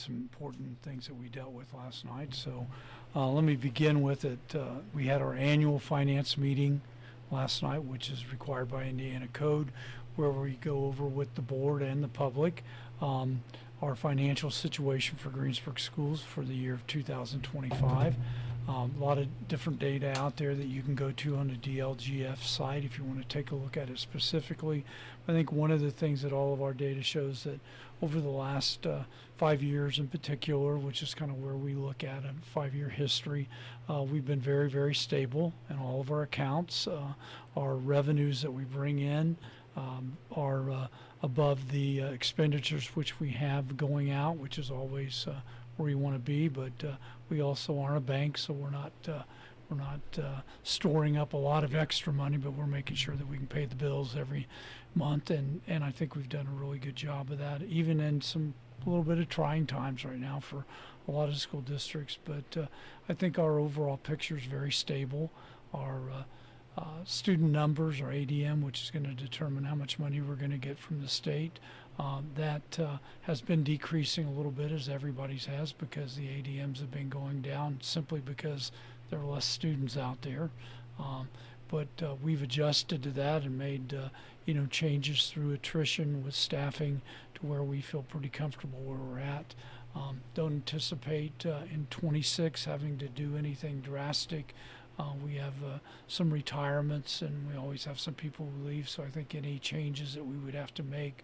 some important things that we dealt with last night. So let me begin with it. We had our annual finance meeting last night, which is required by Indiana Code, where we go over with the board and the public our financial situation for Greensburg schools for the year of 2025. A lot of different data out there that you can go to on the DLGF site if you want to take a look at it specifically. I think one of the things that all of our data shows that over the last 5 years in particular, which is kind of where we look at a 5-year history, we've been very, very stable in all of our accounts. Our revenues that we bring in are above the expenditures which we have going out, which is always where we want to be, but we also aren't a bank, so we're not storing up a lot of extra money, but we're making sure that we can pay the bills every month, and I think we've done a really good job of that, even in some a little bit of trying times right now for a lot of school districts. But I think our overall picture is very stable. Our student numbers, or ADM, which is going to determine how much money we're going to get from the state, that has been decreasing a little bit, as everybody's has, because the ADMs have been going down simply because there are less students out there. But we've adjusted to that and made changes through attrition with staffing to where we feel pretty comfortable where we're at. Don't anticipate in 26 having to do anything drastic. We have some retirements, and we always have some people who leave, so I think any changes that we would have to make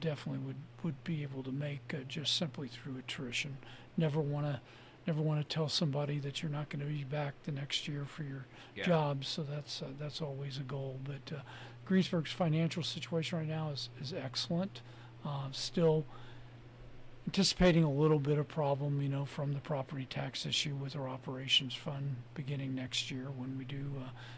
definitely would be able to make just simply through attrition. Never want to tell somebody that you're not going to be back the next year for your job, so that's always a goal. But Greensburg's financial situation right now is excellent. Still anticipating a little bit of problem, from the property tax issue with our operations fund beginning next year when we do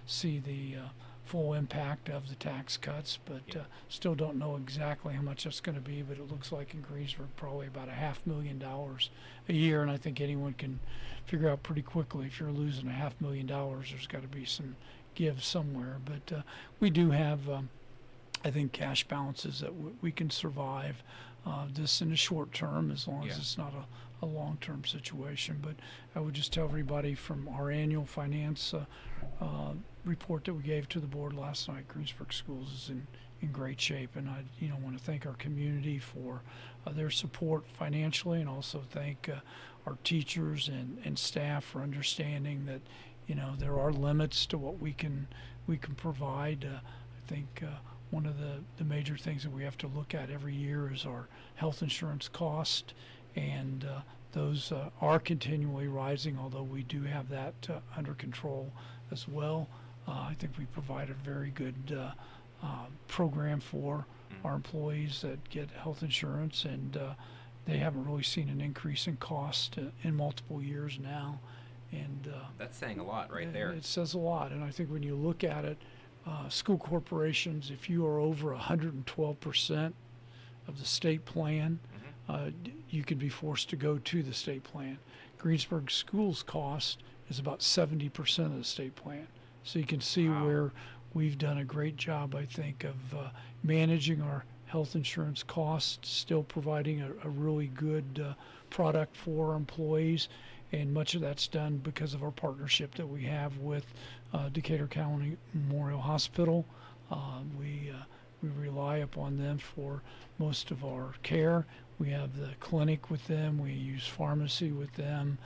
see the full impact of the tax cuts, but still don't know exactly how much that's going to be, but it looks like in Greensburg probably about $500,000 a year, and I think anyone can figure out pretty quickly if you're losing $500,000, there's got to be some give somewhere. But we do have I think cash balances that we can survive this in the short term, as long as it's not a long-term situation. But I would just tell everybody from our annual finance report that we gave to the board last night, Greensburg Schools is in great shape, and I want to thank our community for their support financially, and also thank our teachers and staff for understanding that there are limits to what we can provide. I think one of the major things that we have to look at every year is our health insurance cost, and those are continually rising, although we do have that under control as well. I think we provide a very good program for our employees that get health insurance, and they haven't really seen an increase in cost in multiple years now. And that's saying a lot right there. It says a lot, and I think when you look at it, school corporations, if you are over 112% of the state plan, you can be forced to go to the state plan. Greensburg Schools cost is about 70% of the state plan. So you can see where we've done a great job, I think, of managing our health insurance costs, still providing a really good product for our employees. And much of that's done because of our partnership that we have with Decatur County Memorial Hospital. We rely upon them for most of our care. We have the clinic with them. We use pharmacy with them,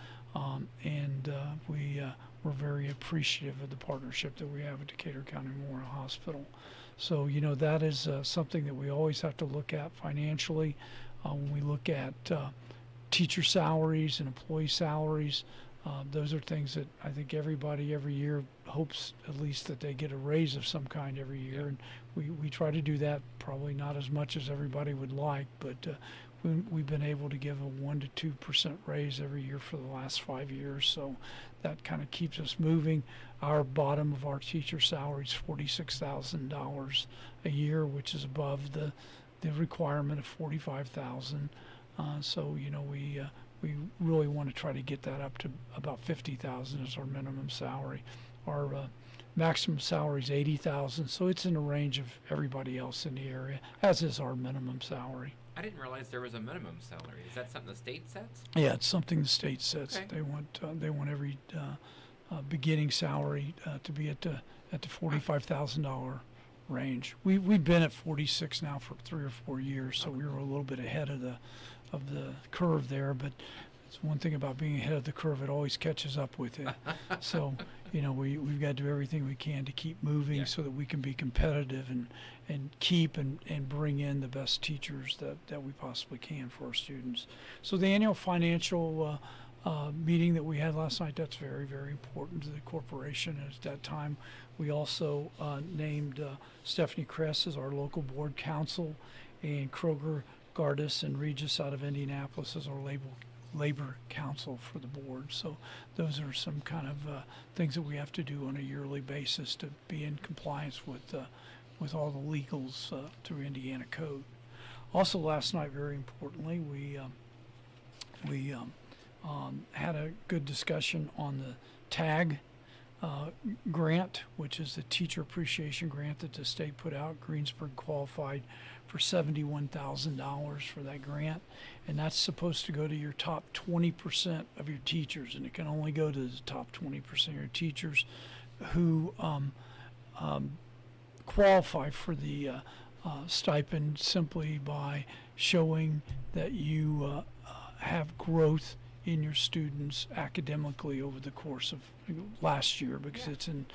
and we're very appreciative of the partnership that we have with Decatur County Memorial Hospital. So that is something that we always have to look at financially when we look at teacher salaries and employee salaries. Those are things that I think everybody every year hopes at least that they get a raise of some kind every year, and we try to do that, probably not as much as everybody would like, but we've been able to give a 1% to 2% raise every year for the last 5 years, so that kind of keeps us moving. Our bottom of our teacher salary is $46,000 a year, which is above the requirement of $45,000. So we really want to try to get that up to about $50,000 as our minimum salary. Our maximum salary is $80,000, so it's in the range of everybody else in the area, as is our minimum salary. I didn't realize there was a minimum salary. Is that something the state sets? Yeah, it's something the state sets. Okay. They want every beginning salary to be at the $45,000 range. We've been at 46 now for 3 or 4 years, so we were a little bit ahead of the curve there. But it's one thing about being ahead of the curve; it always catches up with you. So we've got to do everything we can to keep moving so that we can be competitive and keep and bring in the best teachers that we possibly can for our students. So the annual financial meeting that we had last night, that's very, very important to the corporation. At that time, we also named Stephanie Kress as our local board counsel, and Kroger, Gardis, and Regis out of Indianapolis as our labor counsel for the board. So those are some kind of things that we have to do on a yearly basis to be in compliance with all the legals through Indiana code. Also last night, very importantly, we had a good discussion on the TAG grant, which is the Teacher Appreciation Grant that the state put out. Greensburg qualified for $71,000 for that grant, and that's supposed to go to your top 20% of your teachers, and it can only go to the top 20% of your teachers who qualify for the stipend simply by showing that you have growth in your students academically over the course of last year, because it's in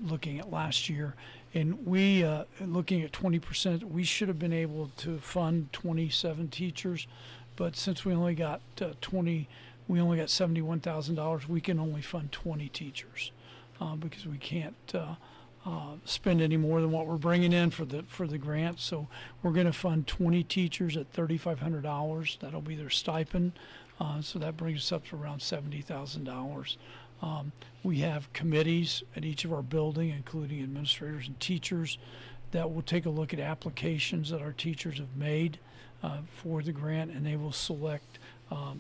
looking at last year. And we, looking at 20%, we should have been able to fund 27 teachers, but since we only got $71,000, we can only fund 20 teachers because we can't spend any more than what we're bringing in for the grant. So we're going to fund 20 teachers at $3,500. That'll be their stipend. So that brings us up to around $70,000. We have committees at each of our buildings, including administrators and teachers, that will take a look at applications that our teachers have made for the grant, and they will select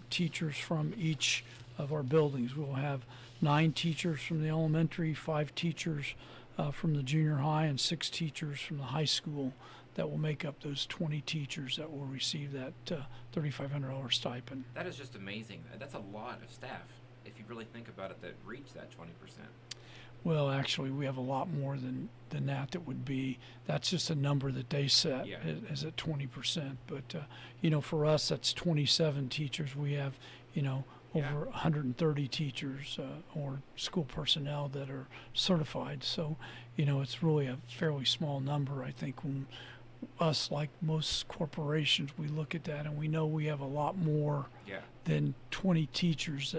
teachers from each of our buildings. We'll have 9 teachers from the elementary, 5 teachers from the junior high, and 6 teachers from the high school that will make up those 20 teachers that will receive that $3,500 stipend. That is just amazing. That's a lot of staff, if you really think about it, that reach that 20%. Well, actually, we have a lot more than that would be. That's just a number that they set as at 20%. But, for us, that's 27 teachers. We have, over 130 teachers or school personnel that are certified. So, it's really a fairly small number. I think when us, like most corporations, we look at that and we know we have a lot more than 20 teachers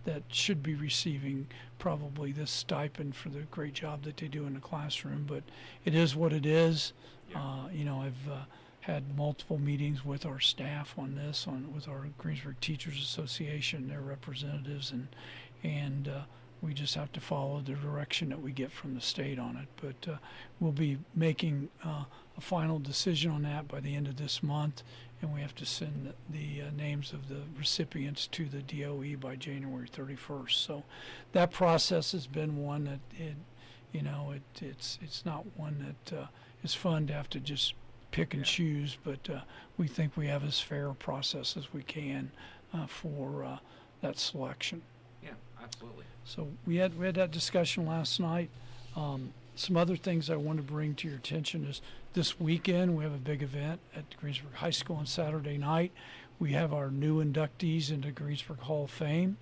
that should be receiving probably this stipend for the great job that they do in the classroom. But it is what it is. I've had multiple meetings with our staff on this, with our Greensburg Teachers Association, their representatives, and we just have to follow the direction that we get from the state on it. But we'll be making a final decision on that by the end of this month, and we have to send the names of the recipients to the DOE by January 31st. So that process has been one that it's not one that is fun to have to just pick and choose, but we think we have as fair a process as we can for that selection. Yeah, absolutely. So we had that discussion last night. Some other things I want to bring to your attention is this weekend we have a big event at Greensburg High School on Saturday night. We have our new inductees into Greensburg Hall of Fame,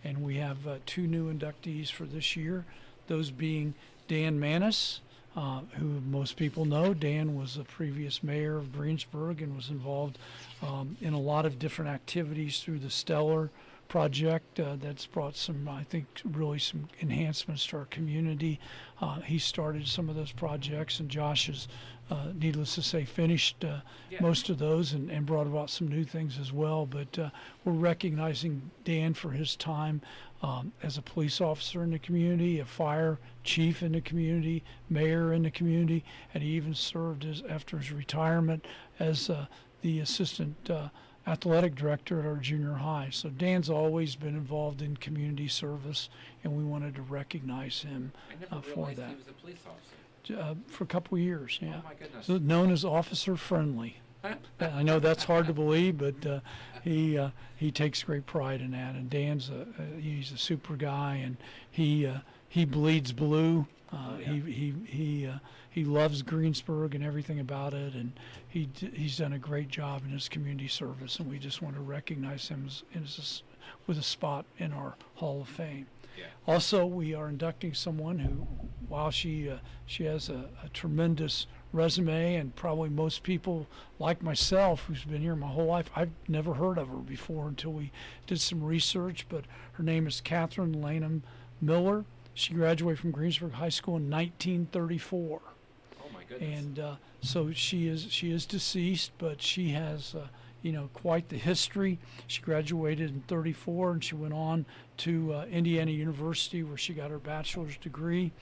and we have 2 new inductees for this year, those being Dan Manis, who most people know. Dan was a previous mayor of Greensburg and was involved in a lot of different activities through the Stellar project that's brought some, I think, really some enhancements to our community. He started some of those projects, and Josh has, needless to say, finished most of those and brought about some new things as well. But we're recognizing Dan for his time as a police officer in the community, a fire chief in the community, mayor in the community, and he even served after his retirement as the assistant athletic director at our junior high. So Dan's always been involved in community service, and we wanted to recognize him for that. He was a police officer. For a couple of years, yeah. Oh my goodness. So known as Officer Friendly. I know that's hard to believe, but he takes great pride in that. And Dan's he's a super guy, and he bleeds blue. He loves Greensburg and everything about it, and he's done a great job in his community service, and we just want to recognize him with a spot in our Hall of Fame. Yeah. Also, we are inducting someone who, while she has a tremendous resume, and probably most people like myself who's been here my whole life, I've never heard of her before until we did some research, but her name is Catherine Lanham Miller. She graduated from Greensburg High School in 1934. Oh my goodness. And so she is deceased, but she has quite the history. She graduated in 34, and she went on to Indiana University, where she got her bachelor's degree.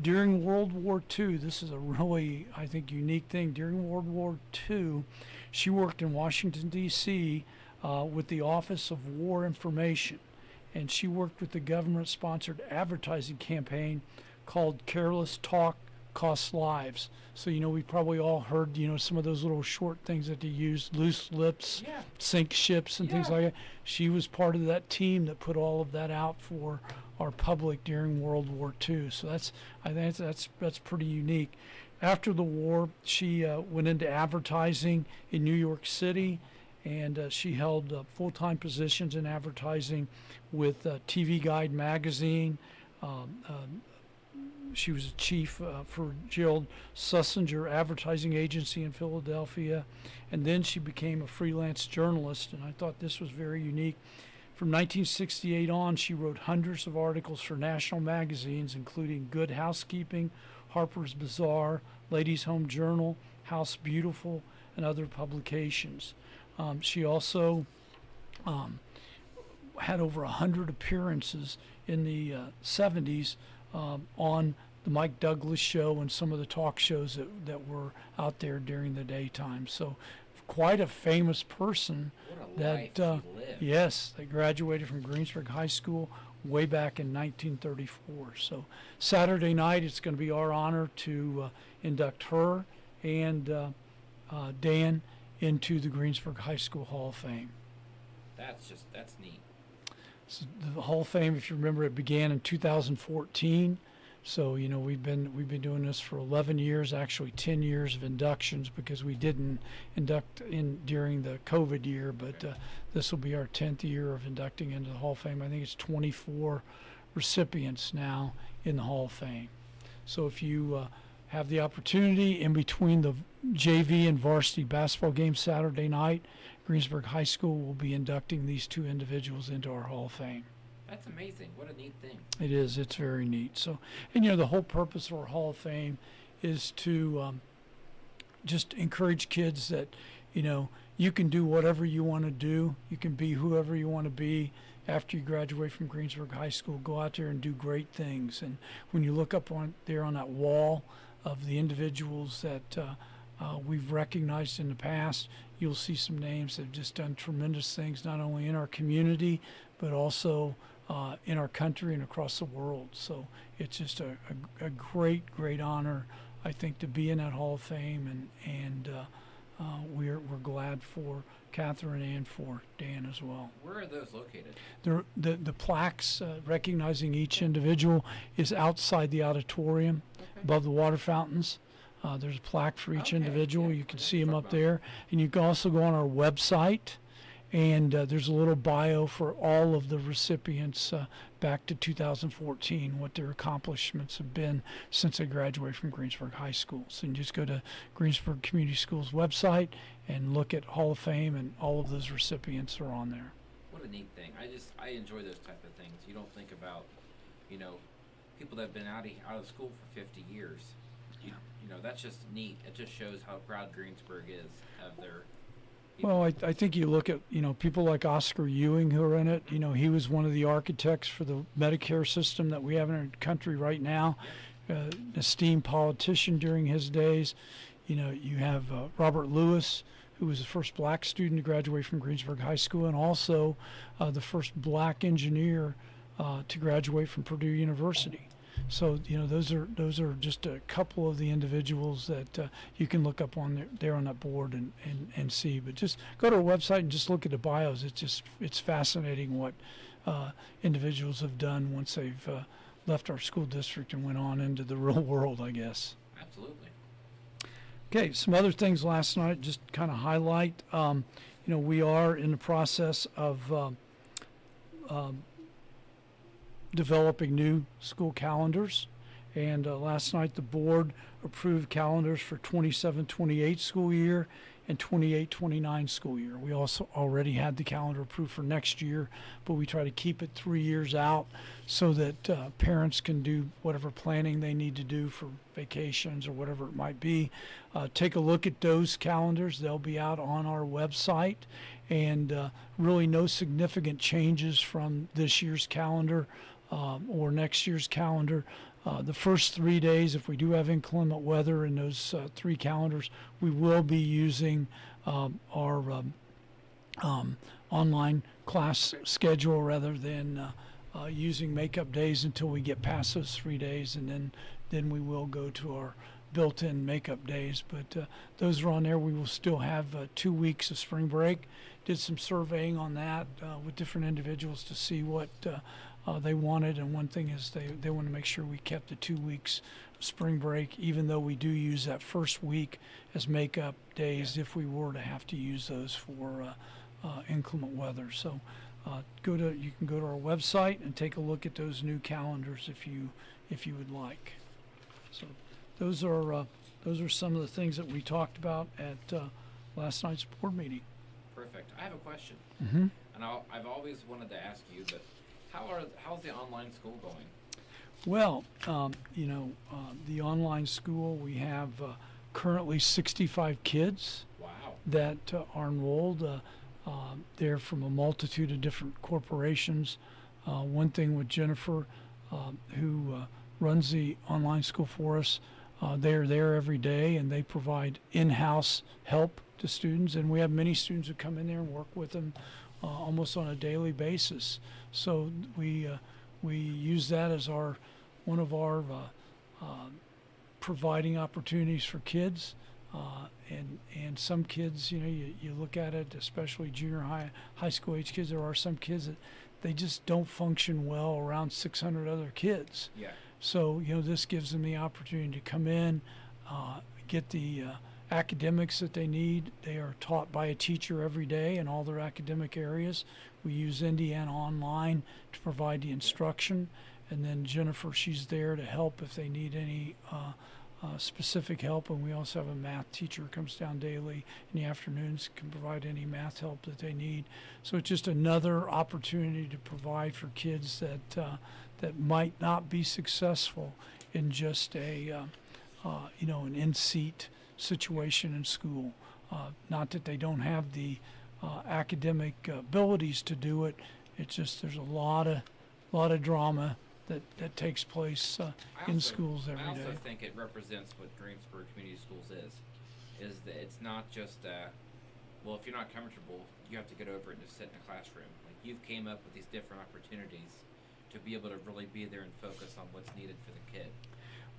During World War II, this is a really, I think, unique thing. During World War II, she worked in Washington, D.C. With the Office of War Information, and she worked with the government-sponsored advertising campaign called Careless Talk Costs Lives. So, we probably all heard, some of those little short things that they use, loose lips, Yeah. sink ships, and things Yeah. like that. She was part of that team that put all of that out for our public during World War II. So I think that's pretty unique. After the war, she went into advertising in New York City, and she held full-time positions in advertising with TV Guide magazine. She was a chief for Gerald Sussinger Advertising Agency in Philadelphia, and then she became a freelance journalist, and I thought this was very unique. From 1968 on, she wrote hundreds of articles for national magazines, including Good Housekeeping, Harper's Bazaar, Ladies' Home Journal, House Beautiful, and other publications. She also had over 100 appearances in the 70s on the Mike Douglas Show and some of the talk shows that were out there during the daytime. So quite a famous person. What a that life she lived. Yes, they graduated from Greensburg High School way back in 1934. So Saturday night, it's going to be our honor to induct her and Dan into the Greensburg High School Hall of Fame. That's neat. So the Hall of Fame, if you remember, it began in 2014. So we've been doing this for 11 years, actually 10 years of inductions, because we didn't induct in during the COVID year, but this will be our 10th year of inducting into the Hall of Fame. I think it's 24 recipients now in the Hall of Fame. So if you have the opportunity in between the JV and varsity basketball games Saturday night, Greensburg High School will be inducting these two individuals into our Hall of Fame. That's amazing. What a neat thing. It is. It's very neat. So, and the whole purpose of our Hall of Fame is to just encourage kids that, you can do whatever you want to do. You can be whoever you want to be after you graduate from Greensburg High School. Go out there and do great things. And when you look up on that wall of the individuals that we've recognized in the past, you'll see some names that have just done tremendous things, not only in our community, but also in our country and across the world. So it's just a great honor, I think, to be in that Hall of Fame, and we're glad for Catherine and for Dan as well. Where are those located? The plaques recognizing each individual is outside the auditorium, above the water fountains. There's a plaque for each individual. Yeah, You can okay. see them Talk up about there. And you can also go on our website, and there's a little bio for all of the recipients back to 2014, what their accomplishments have been since they graduated from Greensburg High School. So you can just go to Greensburg Community Schools website and look at Hall of Fame, and all of those recipients are on there. What a neat thing. I enjoy those type of things. You don't think about, people that have been out of school for 50 years. That's just neat. It just shows how proud Greensburg is of their people. Well, I think you look at, people like Oscar Ewing who are in it. He was one of the architects for the Medicare system that we have in our country right now. Esteemed politician during his days. You have Robert Lewis, who was the first black student to graduate from Greensburg High School, and also the first black engineer to graduate from Purdue University. So those are just a couple of the individuals that you can look up on there on that board and see. But just go to our website and just look at the bios. It's fascinating what individuals have done once they've left our school district and went on into the real world, I guess. Absolutely. Okay, some other things last night, just kind of highlight. We are in the process of developing new school calendars. And last night the board approved calendars for 27-28 school year and 28-29 school year. We also already had the calendar approved for next year, but we try to keep it 3 years out so that parents can do whatever planning they need to do for vacations or whatever it might be. Take a look at those calendars. They'll be out on our website, and really no significant changes from this year's calendar or next year's calendar. The first 3 days, if we do have inclement weather in those 3 calendars, we will be using our online class schedule rather than using makeup days until we get past those 3 days, and then we will go to our built-in makeup days. But those are on there. We will still have 2 weeks of spring break. Did some surveying on that with different individuals to see what they wanted, and one thing is they want to make sure we kept the 2 weeks of spring break, even though we do use that first week as makeup days if we were to have to use those for inclement weather. So you can go to our website and take a look at those new calendars if you would like. So those are some of the things that we talked about at last night's board meeting. Perfect. I have a question, Mm-hmm. and I've always wanted to ask you, but how's the online school going? Well, the online school, we have currently 65 kids Wow. that are enrolled. They're from a multitude of different corporations. One thing with Jennifer, who runs the online school for us, they're there every day and they provide in-house help to students. And we have many students who come in there and work with them almost on a daily basis. So we use that as one of our providing opportunities for kids. And some kids, you look at it, especially junior high school age kids, there are some kids that they just don't function well around 600 other kids. Yeah. So, this gives them the opportunity to come in, get the academics that they need. They are taught by a teacher every day in all their academic areas. We use Indiana Online to provide the instruction. And then Jennifer, she's there to help if they need any specific help. And we also have a math teacher who comes down daily in the afternoons, can provide any math help that they need. So it's just another opportunity to provide for kids that might not be successful in just an in-seat situation in school. Not that they don't have the academic abilities to do it. It's just there's a lot of drama that takes place in schools every day. I also think it represents what Greensburg Community Schools is that it's not just well, if you're not comfortable, you have to get over it and just sit in a classroom. Like, you've came up with these different opportunities to be able to really be there and focus on what's needed for the kid.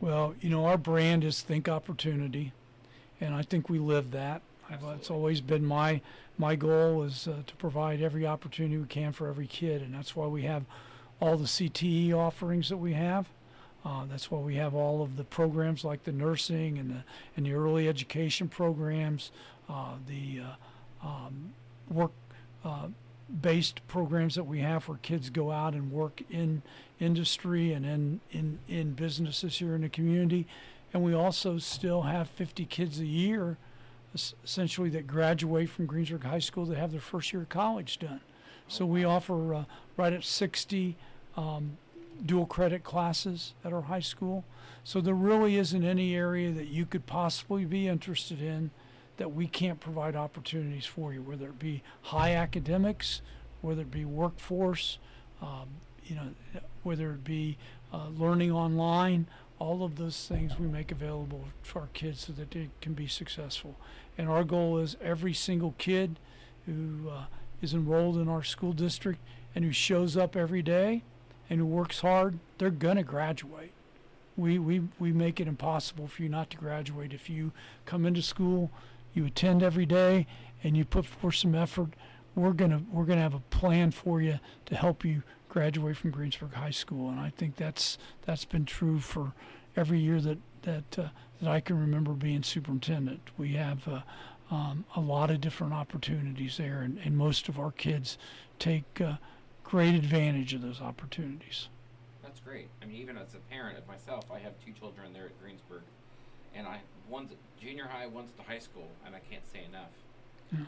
Well, our brand is Think Opportunity, and I think we live that. It's always been my goal is to provide every opportunity we can for every kid, and that's why we have all the CTE offerings that we have. That's why we have all of the programs like the nursing and the early education programs, the work-based programs that we have where kids go out and work in industry and in businesses here in the community. And we also still have 50 kids a year, essentially, that graduate from Greensburg High School that have their first year of college done. So we offer right at 60 dual credit classes at our high school. So there really isn't any area that you could possibly be interested in that we can't provide opportunities for you, whether it be high academics, whether it be workforce, whether it be learning online. All of those things we make available to our kids so that they can be successful. And our goal is every single kid who is enrolled in our school district and who shows up every day and who works hard, they're going to graduate. We make it impossible for you not to graduate. If you come into school, you attend every day, and you put forth some effort, we're gonna have a plan for you to help you graduate from Greensburg High School. And I think that's been true for every year that I can remember being superintendent. We have a lot of different opportunities there, and most of our kids take great advantage of those opportunities. That's great. I mean, even as a parent of myself, I have two children there at Greensburg, and one's at junior high, one's to high school, and I can't say enough. Yeah.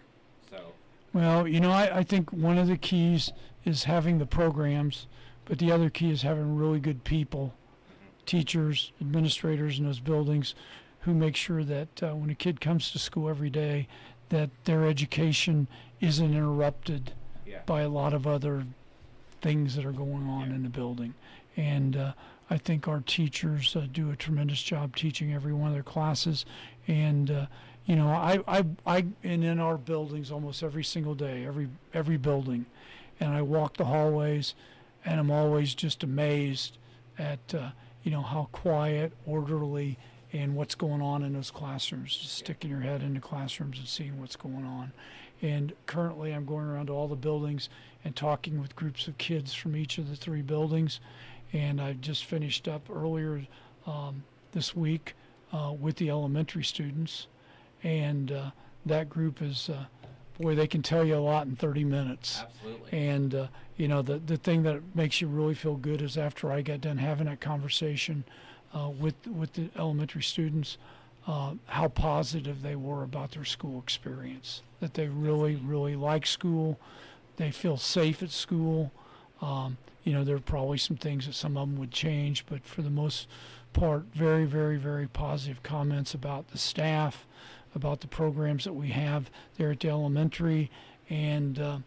So. Well, I think one of the keys is having the programs, but the other key is having really good people, teachers, administrators in those buildings who make sure that when a kid comes to school every day, that their education isn't interrupted by a lot of other things that are going on in the building. And I think our teachers do a tremendous job teaching every one of their classes. And I'm in our buildings almost every single day, every building, and I walk the hallways, and I'm always just amazed at how quiet, orderly, and what's going on in those classrooms. Just sticking your head into classrooms and seeing what's going on. And currently, I'm going around to all the buildings and talking with groups of kids from each of the 3 buildings. And I just finished up earlier this week with the elementary students. And that group is, boy, they can tell you a lot in 30 minutes. Absolutely. And, the thing that makes you really feel good is after I got done having that conversation with the elementary students, how positive they were about their school experience, that they really, really like school. They feel safe at school. There are probably some things that some of them would change, but for the most part, very, very, very positive comments about the staff, about the programs that we have there at the elementary, and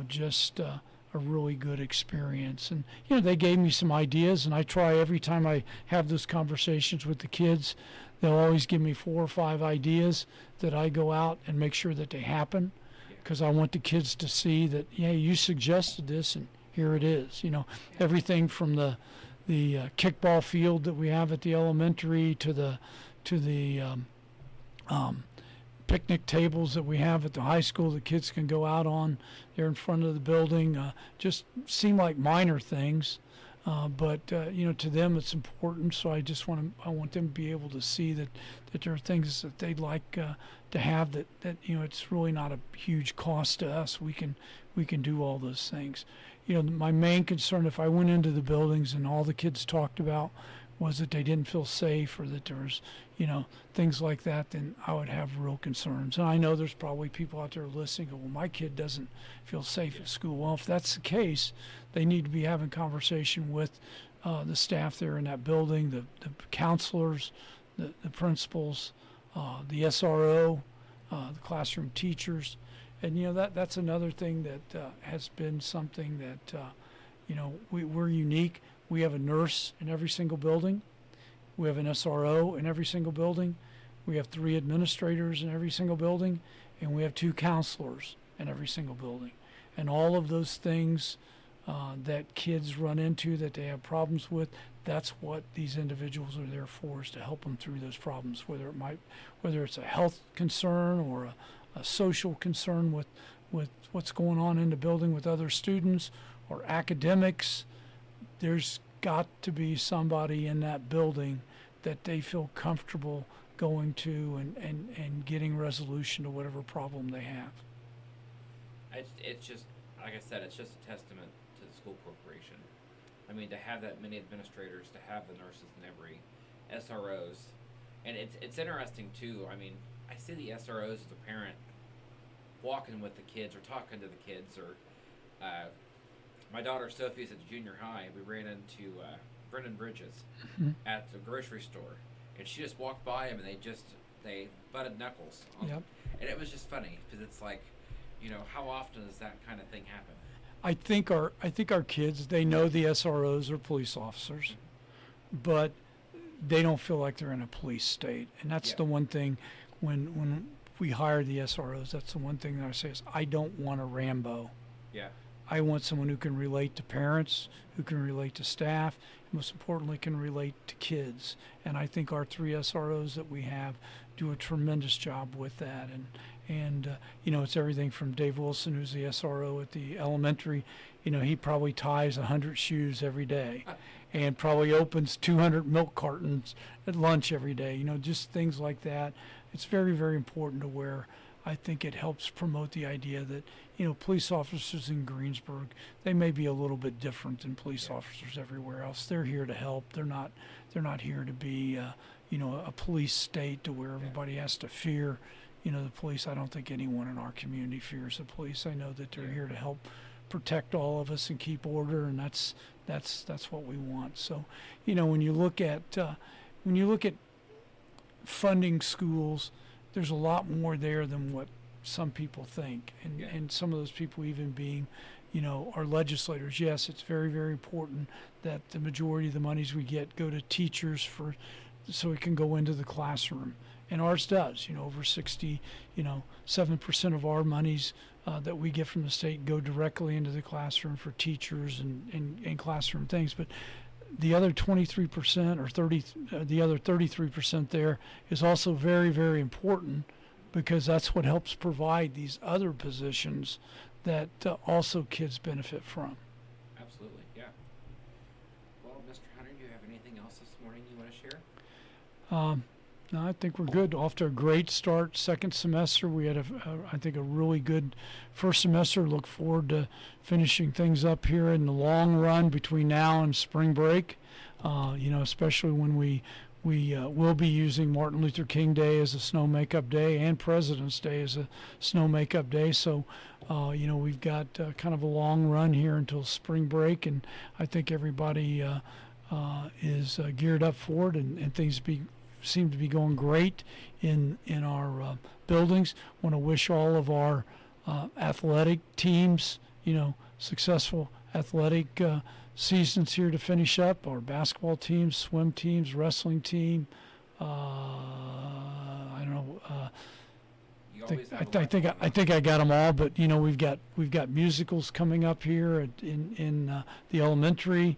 just a really good experience. And they gave me some ideas, and I try every time I have those conversations with the kids, they'll always give me 4 or 5 ideas that I go out and make sure that they happen, because I want the kids to see that you suggested this and here it is. Everything from the kickball field that we have at the elementary to the picnic tables that we have at the high school that kids can go out on there in front of the building, just seem like minor things, but to them it's important. So I want them to be able to see that there are things that they'd like to have that it's really not a huge cost to us. We can do all those things. My main concern, if I went into the buildings and all the kids talked about was that they didn't feel safe, or that there was, things like that, then I would have real concerns. And I know there's probably people out there listening, well, my kid doesn't feel safe at school. Well, if that's the case, they need to be having conversation with the staff there in that building, the counselors, the principals, the SRO, the classroom teachers. And, that's another thing that has been something that, we're unique. We have a nurse in every single building. We have an SRO in every single building. We have 3 administrators in every single building. And we have 2 counselors in every single building. And all of those things that kids run into, that they have problems with, that's what these individuals are there for, is to help them through those problems, whether it's a health concern or a social concern with what's going on in the building with other students or academics. There's got to be somebody in that building that they feel comfortable going to and getting resolution to whatever problem they have. It's just, like I said, it's just a testament to the school corporation. I mean, to have that many administrators, to have the nurses and every SROs. And it's interesting, too. I mean, I see the SROs as a parent walking with the kids or talking to the kids, or my daughter Sophie's at junior high. We ran into Brendan Bridges at the grocery store, and she just walked by him, and they butted knuckles. Yep. And it was just funny, because it's like, how often does that kind of thing happen? I think our kids, they know the SROs are police officers, but they don't feel like they're in a police state. And that's the one thing when we hire the SROs, that's the one thing that I say is, I don't want a Rambo. Yeah. I want someone who can relate to parents, who can relate to staff, and most importantly, can relate to kids. And I think our three SROs that we have do a tremendous job with that. And it's everything from Dave Wilson, who's the SRO at the elementary. He probably ties 100 shoes every day and probably opens 200 milk cartons at lunch every day. Just things like that. It's very, very important to where I think it helps promote the idea that, police officers in Greensburg, they may be a little bit different than police officers everywhere else. They're here to help. They're not here to be, a police state to where everybody has to fear, the police. I don't think anyone in our community fears the police. I know that they're here to help protect all of us and keep order, and that's what we want. So, when you look at funding schools, there's a lot more there than what some people think, and some of those people even being, our legislators. Yes, it's very, very important that the majority of the monies we get go to teachers so it can go into the classroom. And ours does, over 7% of our monies that we get from the state go directly into the classroom for teachers and classroom things. But the other 23% or the other 33% there is also very, very important, because that's what helps provide these other positions that also kids benefit from. Absolutely, yeah. Well, Mr. Hunter, do you have anything else this morning you want to share? No, I think we're good. Off to a great start. Second semester, we had I think a really good first semester. Look forward to finishing things up here in the long run between now and spring break. Especially when we will be using Martin Luther King Day as a snow makeup day and President's Day as a snow makeup day. So, we've got kind of a long run here until spring break, and I think everybody is geared up for it, and things seem to be going great in our buildings. Want to wish all of our athletic teams, successful athletic seasons here to finish up. Our basketball teams, swim teams, wrestling team. I don't know. I think I got them all, but we've got musicals coming up here in the elementary.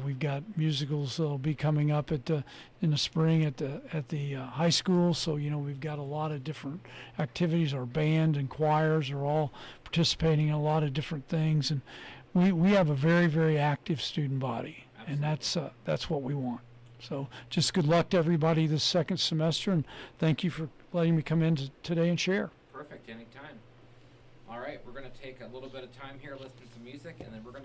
We've got musicals that'll be coming up in the spring at the high school. So we've got a lot of different activities. Our band and choirs are all participating in a lot of different things, and we have a very, very active student body. Absolutely. And that's what we want. So just good luck to everybody this second semester, and thank you for letting me come in today and share. Perfect, anytime. All right, we're going to take a little bit of time here, listen to some music, and then we're going to